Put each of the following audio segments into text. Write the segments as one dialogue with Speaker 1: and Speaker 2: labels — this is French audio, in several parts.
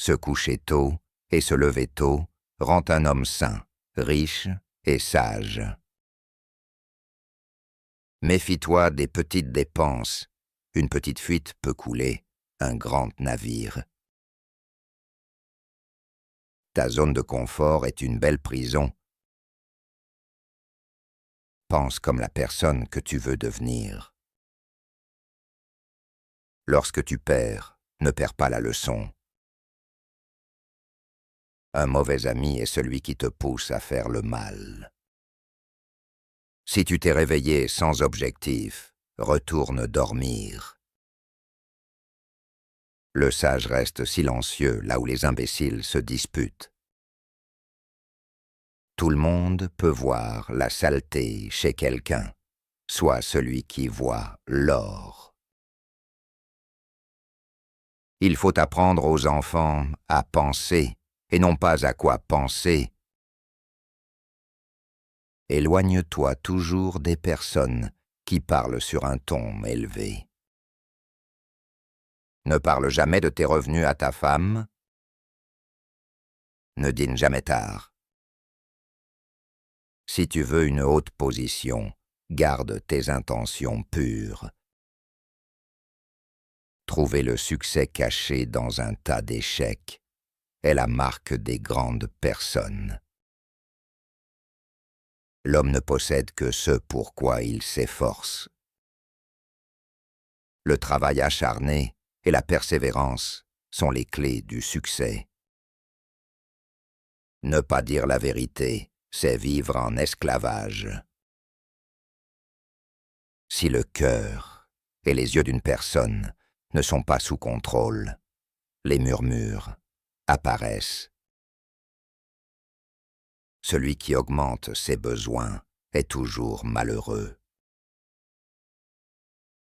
Speaker 1: Se coucher tôt et se lever tôt rend un homme sain, riche et sage. Méfie-toi des petites dépenses. Une petite fuite peut couler un grand navire. Ta zone de confort est une belle prison. Pense comme la personne que tu veux devenir. Lorsque tu perds, ne perds pas la leçon. Un mauvais ami est celui qui te pousse à faire le mal. Si tu t'es réveillé sans objectif, retourne dormir. Le sage reste silencieux là où les imbéciles se disputent. Tout le monde peut voir la saleté chez quelqu'un, soit celui qui voit l'or. Il faut apprendre aux enfants à penser, et non pas à quoi penser. Éloigne-toi toujours des personnes qui parlent sur un ton élevé. Ne parle jamais de tes revenus à ta femme. Ne dîne jamais tard. Si tu veux une haute position, garde tes intentions pures. Trouver le succès caché dans un tas d'échecs est la marque des grandes personnes. L'homme ne possède que ce pour quoi il s'efforce. Le travail acharné et la persévérance sont les clés du succès. Ne pas dire la vérité, c'est vivre en esclavage. Si le cœur et les yeux d'une personne ne sont pas sous contrôle, les murmures apparaissent. Celui qui augmente ses besoins est toujours malheureux.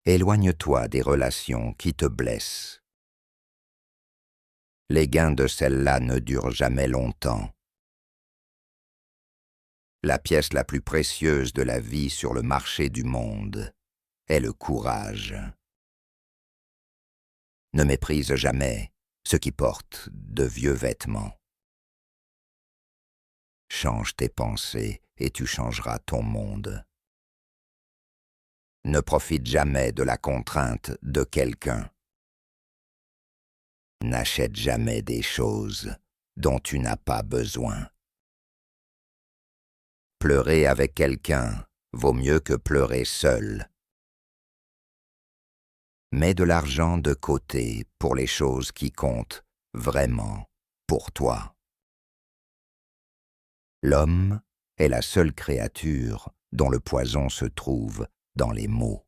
Speaker 1: Éloigne-toi des relations qui te blessent. Les gains de celles-là ne durent jamais longtemps. La pièce la plus précieuse de la vie sur le marché du monde est le courage. Ne méprise jamais ceux qui portent de vieux vêtements. Change tes pensées et tu changeras ton monde. Ne profite jamais de la contrainte de quelqu'un. N'achète jamais des choses dont tu n'as pas besoin. Pleurer avec quelqu'un vaut mieux que pleurer seul. Mets de l'argent de côté pour les choses qui comptent vraiment pour toi. L'homme est la seule créature dont le poison se trouve dans les mots.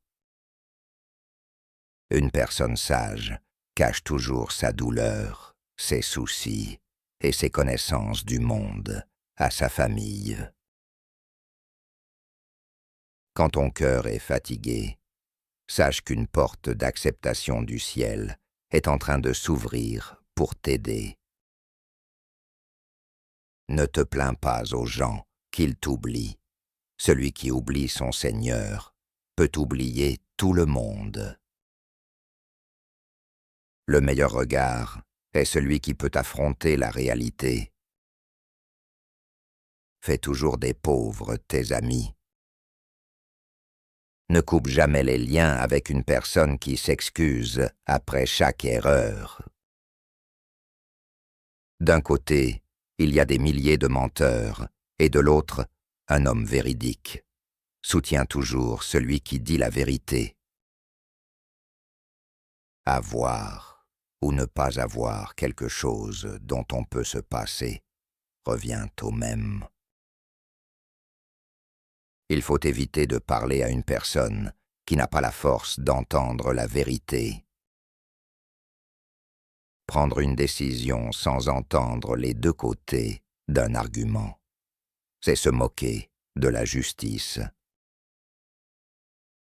Speaker 1: Une personne sage cache toujours sa douleur, ses soucis et ses connaissances du monde à sa famille. Quand ton cœur est fatigué, sache qu'une porte d'acceptation du ciel est en train de s'ouvrir pour t'aider. Ne te plains pas aux gens qu'ils t'oublient. Celui qui oublie son Seigneur peut oublier tout le monde. Le meilleur regard est celui qui peut affronter la réalité. Fais toujours des pauvres tes amis. Ne coupe jamais les liens avec une personne qui s'excuse après chaque erreur. D'un côté, il y a des milliers de menteurs, et de l'autre, un homme véridique. Soutiens toujours celui qui dit la vérité. Avoir ou ne pas avoir quelque chose dont on peut se passer revient au même. Il faut éviter de parler à une personne qui n'a pas la force d'entendre la vérité. Prendre une décision sans entendre les deux côtés d'un argument, c'est se moquer de la justice.